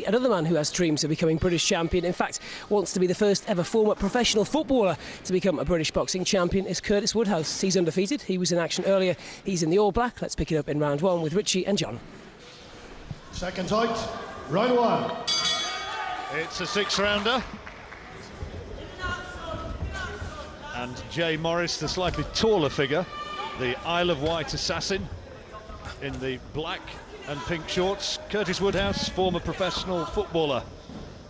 Another man who has dreams of becoming British champion, in fact wants to be the first ever former professional footballer to become a British boxing champion, is Curtis Woodhouse. He's undefeated, he was in action earlier, he's in the All Black. Let's pick it up in round one with Richie and John. Seconds out, round one. It's a six-rounder. And Jay Morris, the slightly taller figure, the Isle of Wight assassin, in the black and pink shorts. Curtis Woodhouse, former professional footballer,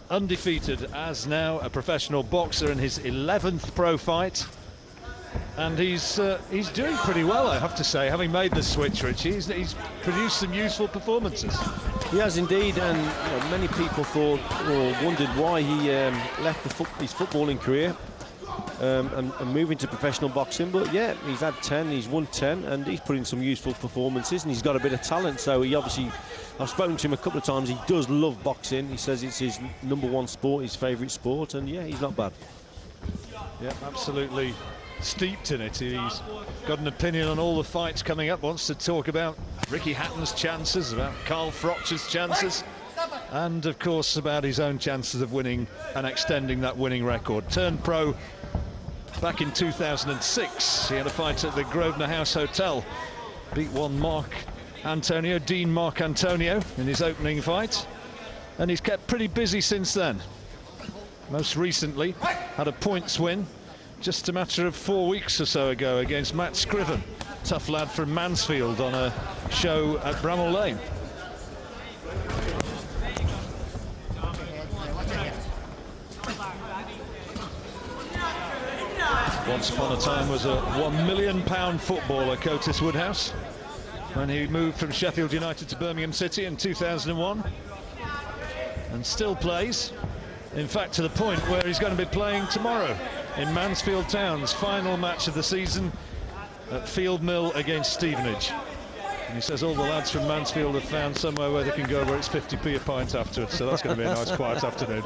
undefeated as now a professional boxer in his 11th pro fight, and he's doing pretty well, I have to say, having made the switch. Richie, he's produced some useful performances. He has indeed, and many people thought or wondered why he left his footballing career and moving to professional boxing. But yeah, he's had 10, he's won 10, and he's put in some useful performances, and he's got a bit of talent. So he obviously, I've spoken to him a couple of times, he does love boxing. He says it's his #1 sport, his favourite sport, and yeah, he's not bad. Yeah, absolutely steeped in it. He's got an opinion on all the fights coming up, wants to talk about Ricky Hatton's chances, about Carl Froch's chances, and of course about his own chances of winning and extending that winning record. Turned pro back in 2006. He had a fight at the Grosvenor House Hotel, beat one Dean Mark Antonio in his opening fight, and he's kept pretty busy since then. Most recently had a points win just a matter of 4 weeks or so ago against Matt Scriven, tough lad from Mansfield, on a show at Bramall Lane. Once upon a time was a £1 million footballer, Curtis Woodhouse, when he moved from Sheffield United to Birmingham City in 2001, and still plays, in fact to the point where he's going to be playing tomorrow in Mansfield Town's final match of the season at Field Mill against Stevenage. And he says all the lads from Mansfield have found somewhere where they can go where it's 50p a pint afterwards, so that's going to be a nice quiet afternoon.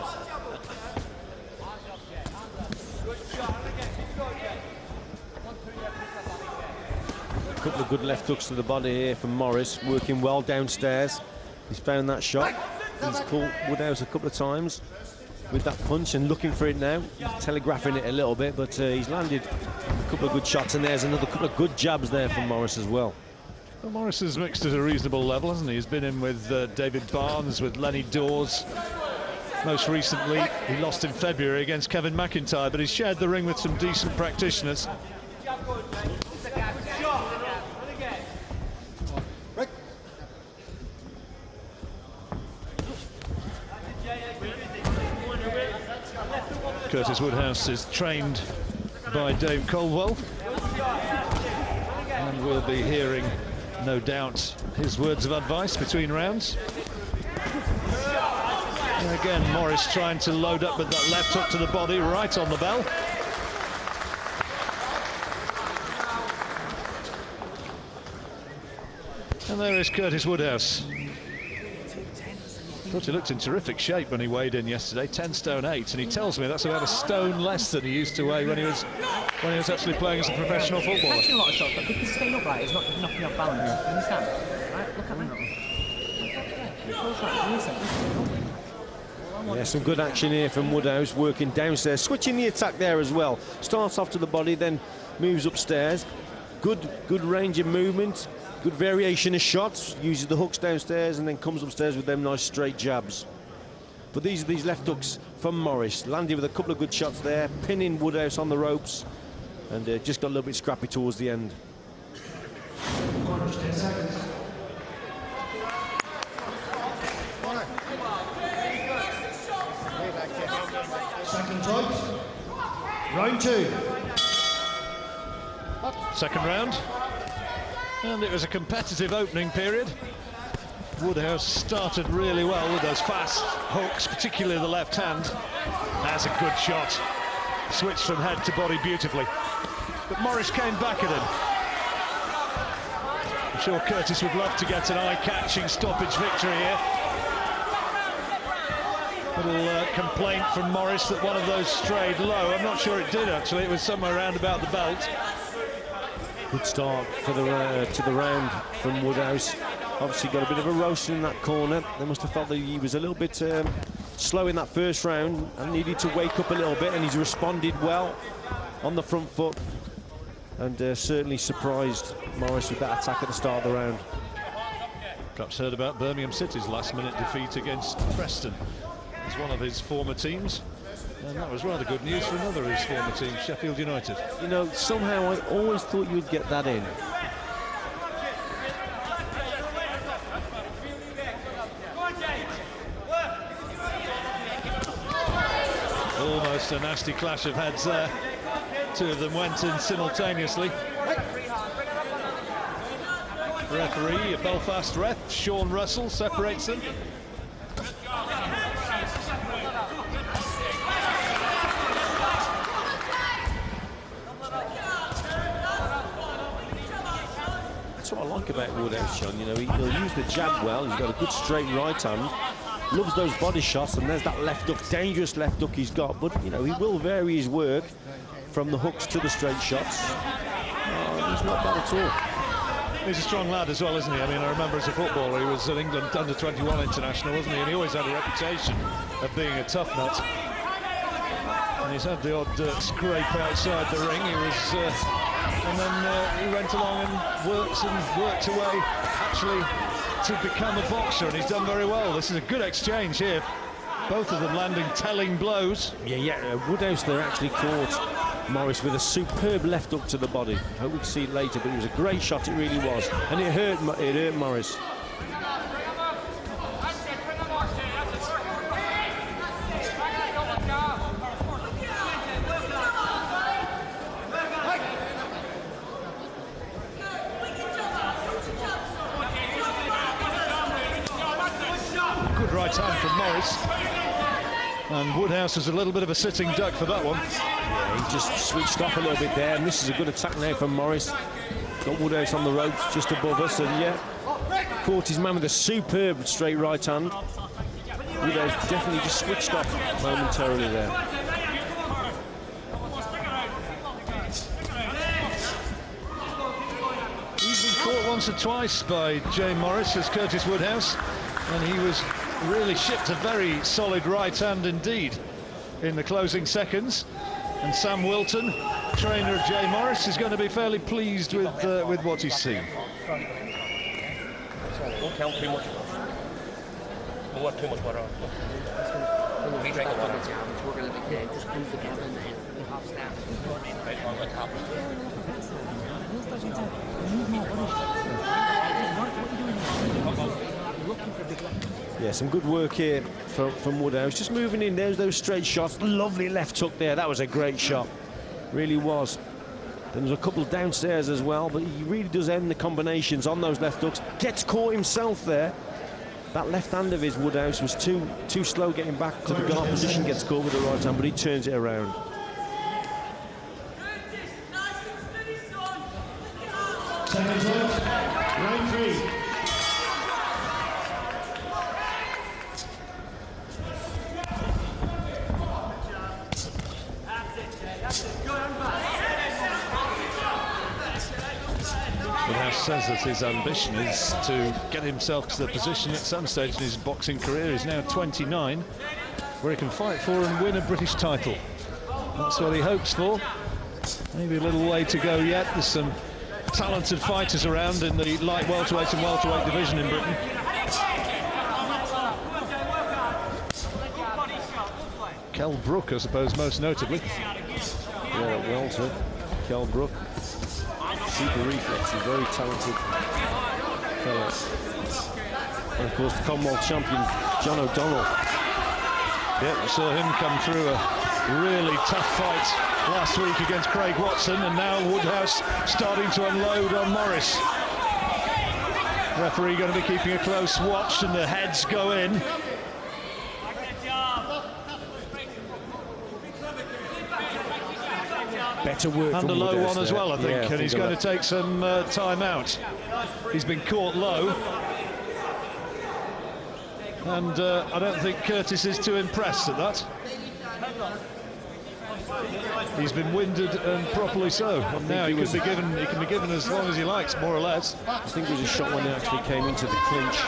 A couple of good left hooks to the body here from Morris, working well downstairs. He's found that shot. He's caught Woodhouse a couple of times with that punch and looking for it now. He's telegraphing it a little bit, but he's landed a couple of good shots, and there's another couple of good jabs there from Morris as well. Well, Morris has mixed at a reasonable level, hasn't he? He's been in with David Barnes, with Lenny Dawes. Most recently, he lost in February against Kevin McIntyre, but he's shared the ring with some decent practitioners. Curtis Woodhouse is trained by Dave Caldwell, and we'll be hearing, no doubt, his words of advice between rounds. And again, Morris trying to load up with that left hook to the body, right on the bell. And there is Curtis Woodhouse. Thought he looked in terrific shape when he weighed in yesterday, 10 stone 8, and he tells me that's about a stone less than he used to weigh when he was actually playing as a professional footballer. He's a lot of shots, but because he's staying upright, he's not knocking off balance. You understand? Right, look at him. Yeah, some good action here from Woodhouse, working downstairs, switching the attack there as well. Starts off to the body, then moves upstairs. Good range of movement. Good variation of shots, uses the hooks downstairs and then comes upstairs with them nice straight jabs. But these are these left hooks from Morris, landing with a couple of good shots there, pinning Woodhouse on the ropes, and just got a little bit scrappy towards the end. Seconds out, round two. Second round. And it was a competitive opening period. Woodhouse started really well with those fast hooks, particularly the left hand. That's a good shot. Switched from head to body beautifully. But Morris came back at him. I'm sure Curtis would love to get an eye-catching stoppage victory here. Little complaint from Morris that one of those strayed low. I'm not sure it did, actually. It was somewhere around about the belt. Good start for to the round from Woodhouse. obviously got a bit of a roast in that corner. They must have felt that he was a little bit slow in that first round and needed to wake up a little bit, and he's responded well on the front foot, and certainly surprised Morris with that attack at the start of the round. Perhaps heard about Birmingham City's last-minute defeat against Preston as one of his former teams, and that was rather good news for another of his former teams, Sheffield United. You know, somehow I always thought you would get that in. Almost a nasty clash of heads there. Two of them went in simultaneously. Referee, a Belfast ref, Sean Russell, separates them. That's what I like about Woodhouse, John. You know, he'll use the jab well. He's got a good straight right hand. Loves those body shots, and there's that left hook, dangerous left hook he's got. But, you know, he will vary his work from the hooks to the straight shots. He's not bad at all. He's a strong lad as well, isn't he? I mean, I remember as a footballer, he was an England under-21 international, wasn't he? And he always had a reputation of being a tough nut. And he's had the odd scrape outside the ring. He was, and then he went along and worked away, actually, to become a boxer, and he's done very well. This is a good exchange here. Both of them landing telling blows. Yeah. Woodhouse there actually caught Morris with a superb left hook to the body. I hope we can see it later, but it was a great shot, it really was. And it hurt Morris. Good right hand from Morris. And Woodhouse is a little bit of a sitting duck for that one. Yeah, he just switched off a little bit there, and this is a good attack now from Morris. Got Woodhouse on the ropes just above us, and yeah, caught his man with a superb straight right hand. Woodhouse definitely just switched off momentarily there. He's been caught once or twice by Jay Morris as Curtis Woodhouse, and he was really shipped a very solid right hand indeed in the closing seconds. And Sam Wilton, trainer of Jay Morris, is going to be fairly pleased with what he's seen. Don't count too much. More too much water. We drink a water. We're going to just move the gap in the head. We have staff. Right on the top. Yeah, some good work here from Woodhouse. Just moving in, there's those straight shots. Lovely left hook there. That was a great shot. Really was. There was a couple downstairs as well, but he really does end the combinations on those left hooks. Gets caught himself there. That left hand of his, Woodhouse, was too slow getting back to the guard position. Gets caught with the right hand, but he turns it around. Second touch, round 3. Woodhouse says that his ambition is to get himself to the position at some stage in his boxing career. He's now 29, where he can fight for and win a British title. That's what he hopes for. Maybe a little way to go yet. There's some talented fighters around in the light welterweight and welterweight division in Britain. Kell Brook, I suppose, most notably. Yeah, welter, Kell Brook. Super reflexes, very talented fellow. And of course the Commonwealth champion, John O'Donnell. Yeah, we saw him come through a really tough fight last week against Craig Watson, and now Woodhouse starting to unload on Morris. Referee going to be keeping a close watch, and the heads go in. Better work and a low one as well, I think, yeah, and he's going to take some time out. He's been caught low, and I don't think Curtis is too impressed at that. He's been winded and properly so. And now he can be given as long as he likes, more or less. I think it was a shot when he actually came into the clinch,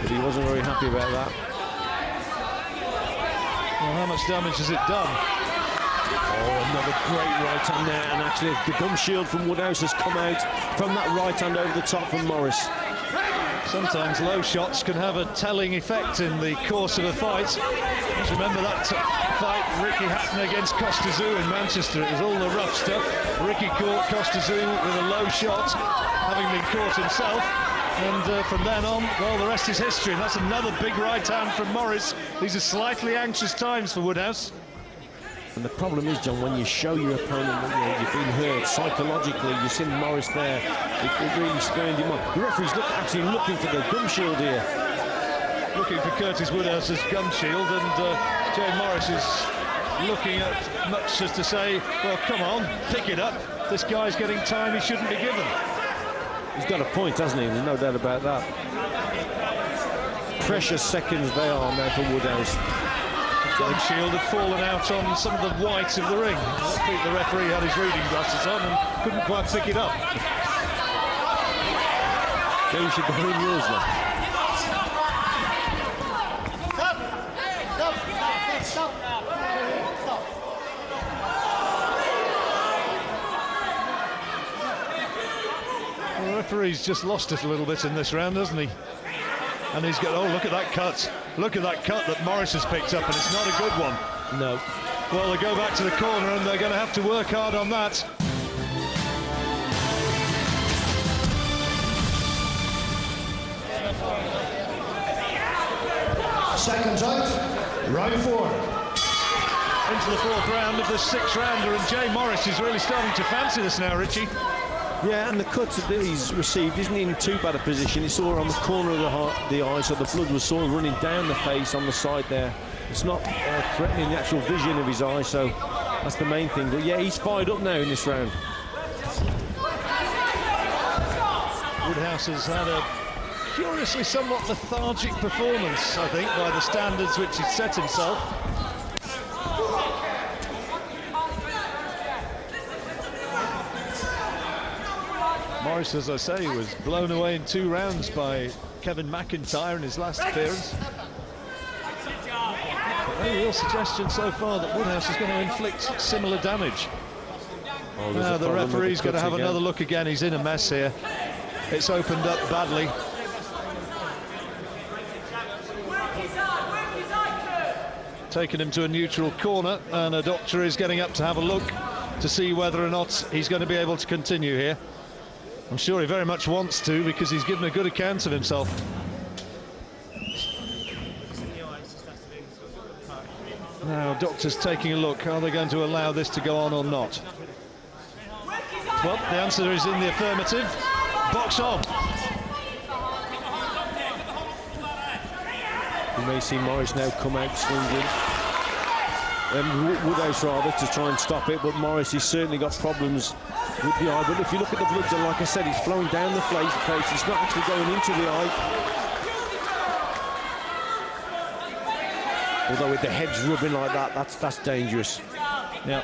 but he wasn't very happy about that. Well, how much damage has it done? Oh, another great right hand there, and actually the gum shield from Woodhouse has come out from that right hand over the top from Morris. Sometimes low shots can have a telling effect in the course of a fight. Just remember that fight, Ricky Hatton against Costa-Zoo in Manchester. It was all the rough stuff. Ricky caught Costa-Zoo with a low shot, having been caught himself. And from then on, well, the rest is history. And that's another big right hand from Morris. These are slightly anxious times for Woodhouse. And the problem is, John, when you show your opponent that you've been hurt psychologically, you've seen Morris there, it really spurned him on. The referee's actually looking for the gum shield here. Looking for Curtis Woodhouse's gum shield, and Jay Morris is looking at much as to say, well, come on, pick it up. This guy's getting time he shouldn't be given. He's got a point, hasn't he? There's no doubt about that. Precious seconds they are now for Woodhouse. Gum shield had fallen out on some of the white of the ring. I think the referee had his reading glasses on and couldn't quite pick it up. James should go in yours then. Well, the referee's just lost it a little bit in this round, hasn't he? And he's got, oh, look at that cut. Look at that cut that Morris has picked up, and it's not a good one. No. Well, they go back to the corner, and they're going to have to work hard on that. Seconds out, round 4. Into the 4th round of the 6th rounder, and Jay Morris is really starting to fancy this now, Richie. Yeah, and the cut that he's received isn't in too bad a position. It's all on the corner of the eye, so the blood was sort of running down the face on the side there. It's not threatening the actual vision of his eye, so that's the main thing. But yeah, he's fired up now in this round. Woodhouse has had a curiously somewhat lethargic performance, I think, by the standards which he's set himself. Morris, as I say, was blown away in 2 rounds by Kevin McIntyre in his last appearance. No real suggestion so far that Woodhouse is going to inflict similar damage. Oh, now the referee's going to have another look again. He's in a mess here. It's opened up badly. Taking him to a neutral corner, and a doctor is getting up to have a look to see whether or not he's going to be able to continue here. I'm sure he very much wants to, because he's given a good account of himself. Now, doctor's taking a look. Are they going to allow this to go on or not? Well, the answer is in the affirmative. Box on. You may see Morris now come out swinging. Woodhouse rather, to try and stop it, but Morris has certainly got problems with the eye. But if you look at the blood, like I said, it's flowing down the face. It's not actually going into the eye. Although with the heads rubbing like that, that's dangerous. Yeah.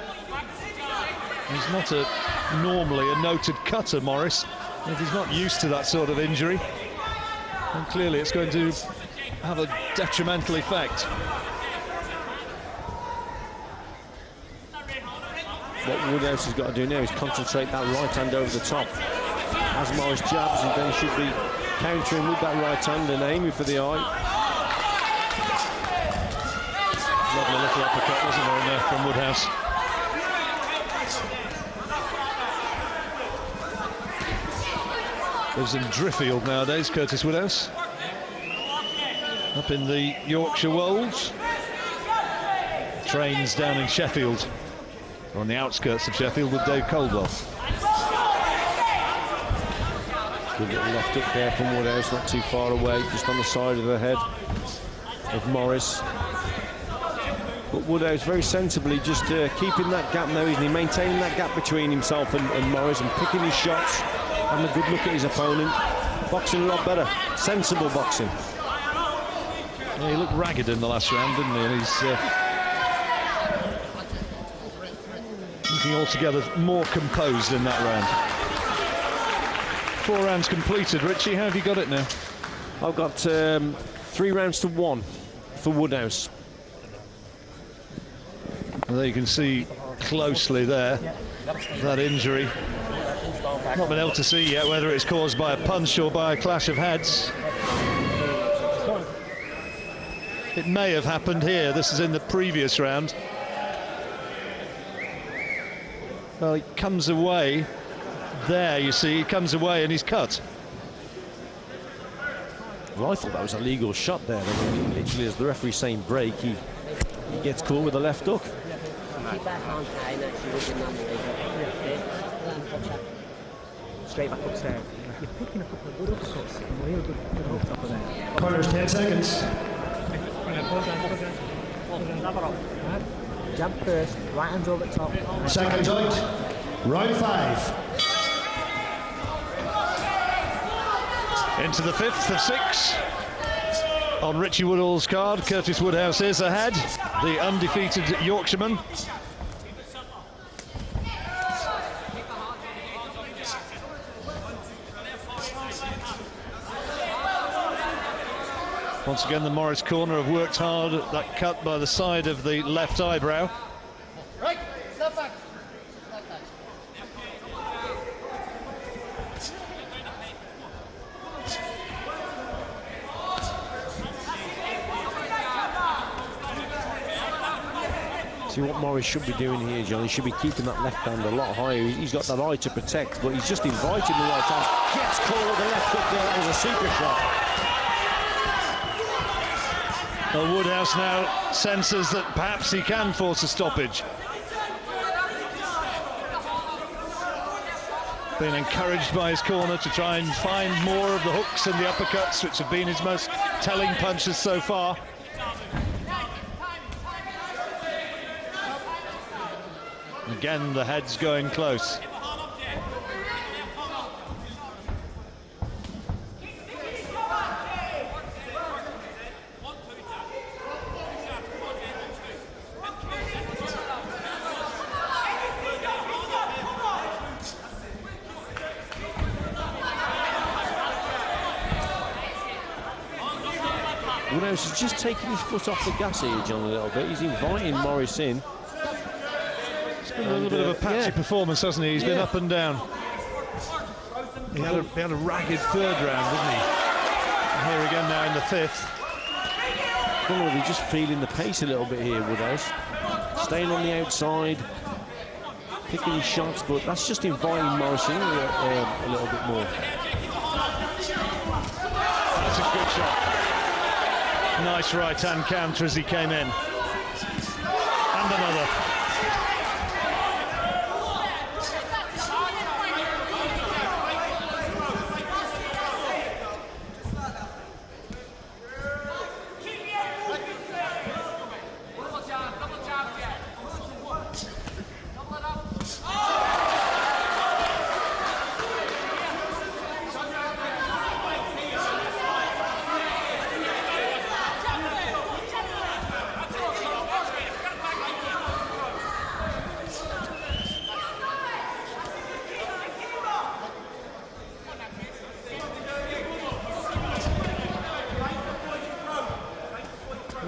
He's not normally a noted cutter, Morris. If he's not used to that sort of injury, then clearly it's going to have a detrimental effect. What Woodhouse has got to do now is concentrate that right hand over the top. As Morris jabs, and then should be countering with that right hand and aiming for the eye. Lovely little uppercut, wasn't there, in there from Woodhouse? Lives in Driffield nowadays, Curtis Woodhouse. Up in the Yorkshire Wolds. Trains down in Sheffield, or on the outskirts of Sheffield, with Dave Coldwell. Good little left up there from Woodhouse, not too far away, just on the side of the head of Morris. But Woodhouse very sensibly just keeping that gap now, isn't he? Maintaining that gap between himself and Morris, and picking his shots, having a good look at his opponent. Boxing a lot better, sensible boxing. Yeah, he looked ragged in the last round, didn't he? And looking altogether more composed in that round. 4 rounds completed. Richie, how have you got it now? I've got 3 rounds to 1 for Woodhouse. And there you can see closely there that injury. Not been able to see yet whether it's caused by a punch or by a clash of heads. It may have happened here. This is in the previous round. Well, he comes away. There, you see, he comes away and he's cut. Well, I thought that was a legal shot there. I mean, literally, as the referee's saying break, he gets caught with a left hook. Keep that hand high and actually with the number. Straight back upstairs. You're picking a couple of good upsets and real good hooks off of there. Corners 10 seconds. Jab first, right hands over the top. Seconds out. Round 5. Into the 5th of 6. On Richie Woodall's card, Curtis Woodhouse is ahead, the undefeated Yorkshireman. Once again, the Morris corner have worked hard at that cut by the side of the left eyebrow. Right, step back. See what Morris should be doing here, John. He should be keeping that left hand a lot higher. He's got that eye to protect, but he's just inviting the right hand. Gets caught with the left hook there. That was a super shot. Well, Woodhouse now senses that perhaps he can force a stoppage. Being encouraged by his corner to try and find more of the hooks and the uppercuts, which have been his most telling punches so far. Again, the head's going close. Woodhouse is just taking his foot off the gas here, John, a little bit. He's inviting Morris in. It's been a little bit of a patchy performance, hasn't he? He's been up and down. He had a ragged 3rd round, didn't he? And here again now in the 5th. Probably just feeling the pace a little bit here, Woodhouse. Staying on the outside, picking his shots, but that's just inviting Morris in a little bit more. That's a good shot. Nice right-hand counter as he came in. And another.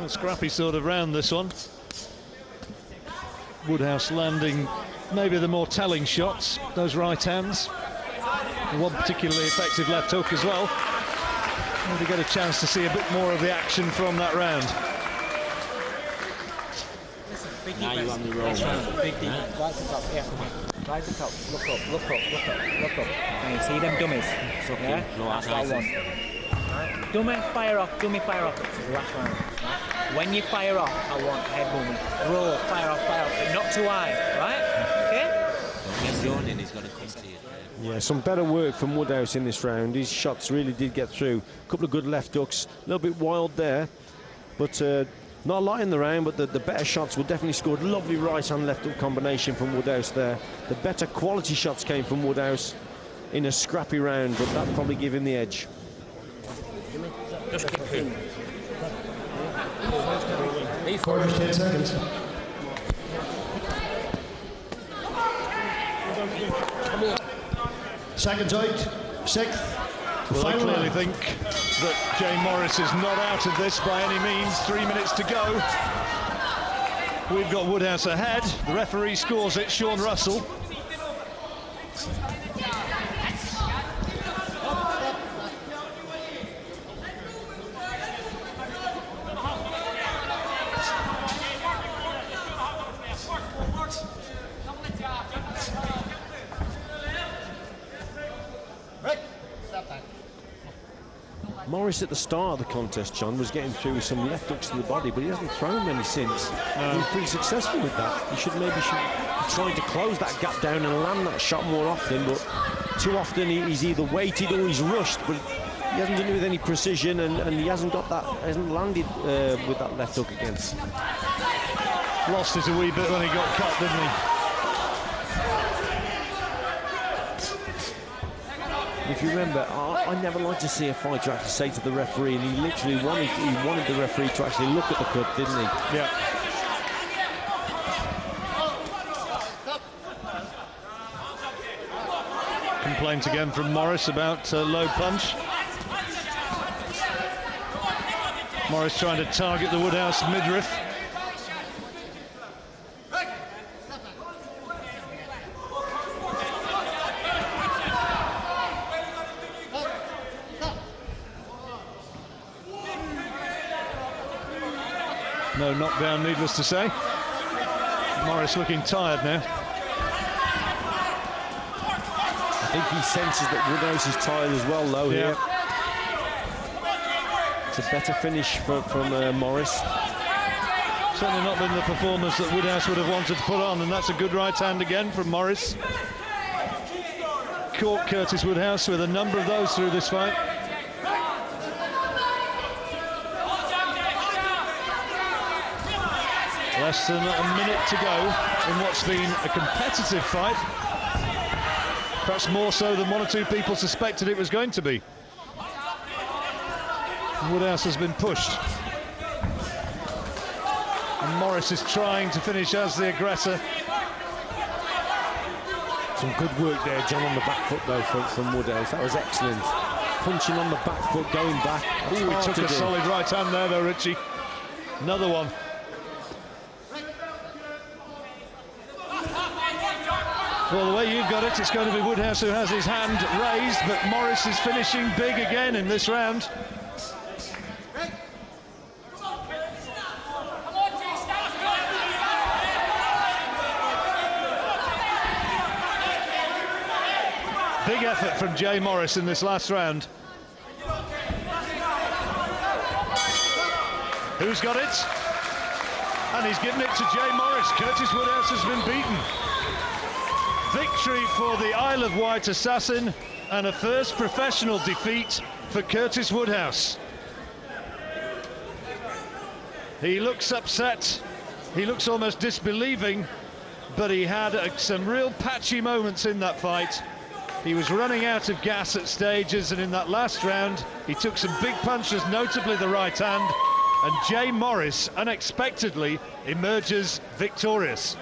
Scrappy sort of round, this one. Woodhouse landing maybe the more telling shots, those right hands. And one particularly effective left hook as well. Maybe get a chance to see a bit more of the action from that round. Now you're on the roll. Big deep. Right to top, yeah. Right to top. Look up, look up, look up, look up. And you see them dummies? Yeah? That's what I want. Right. Dummy, fire off, dummy, fire off. This is the last round. Right? When you fire off, I want head movement. Roll, fire off, but not too high, right? Okay? He's got to come to you. Yeah, some better work from Woodhouse in this round. His shots really did get through. A couple of good left hooks, a little bit wild there, but not a lot in the round, but the better shots were definitely scored. Lovely right and left hook combination from Woodhouse there. The better quality shots came from Woodhouse in a scrappy round, but that probably gave him the edge. Just keep him. Corners 10 seconds. Seconds out, sixth. Well, I Final clearly round. think that Jay Morris is not out of this by any means. 3 minutes to go. We've got Woodhouse ahead. The referee scores it, Sean Russell. Morris at the start of the contest, John, was getting through with some left hooks to the body, but he hasn't thrown many since. He's been pretty successful with that. He should be trying to close that gap down and land that shot more often, but too often he's either waited or he's rushed, but he hasn't done it with any precision, and he hasn't landed with that left hook again. Lost it a wee bit when he got cut, didn't he? If you remember, I never like to see a fighter actually say to the referee, and he literally wanted the referee to actually look at the cut, didn't he? Yeah. Complaint again from Morris about low punch. Morris trying to target the Woodhouse midriff. No knockdown, needless to say. Morris looking tired now. I think he senses that Woodhouse is tired as well, though, here. It's a better finish from Morris. Certainly not been the performance that Woodhouse would have wanted to put on, and that's a good right hand again from Morris. Caught Curtis Woodhouse with a number of those through this fight. Less than a minute to go in what's been a competitive fight. Perhaps more so than one or two people suspected it was going to be. Woodhouse has been pushed. And Morris is trying to finish as the aggressor. Some good work there, John, on the back foot, though, from Woodhouse. That was excellent. Punching on the back foot, going back. Ooh, he took a solid right hand there, though, Richie. Another one. Well, the way you've got it, it's going to be Woodhouse who has his hand raised, but Morris is finishing big again in this round. Big effort from Jay Morris in this last round. Who's got it? And he's given it to Jay Morris. Curtis Woodhouse has been beaten. Victory for the Isle of Wight assassin and a first professional defeat for Curtis Woodhouse. He looks upset, he looks almost disbelieving, but he had some real patchy moments in that fight. He was running out of gas at stages, and in that last round he took some big punches, notably the right hand, and Jay Morris unexpectedly emerges victorious.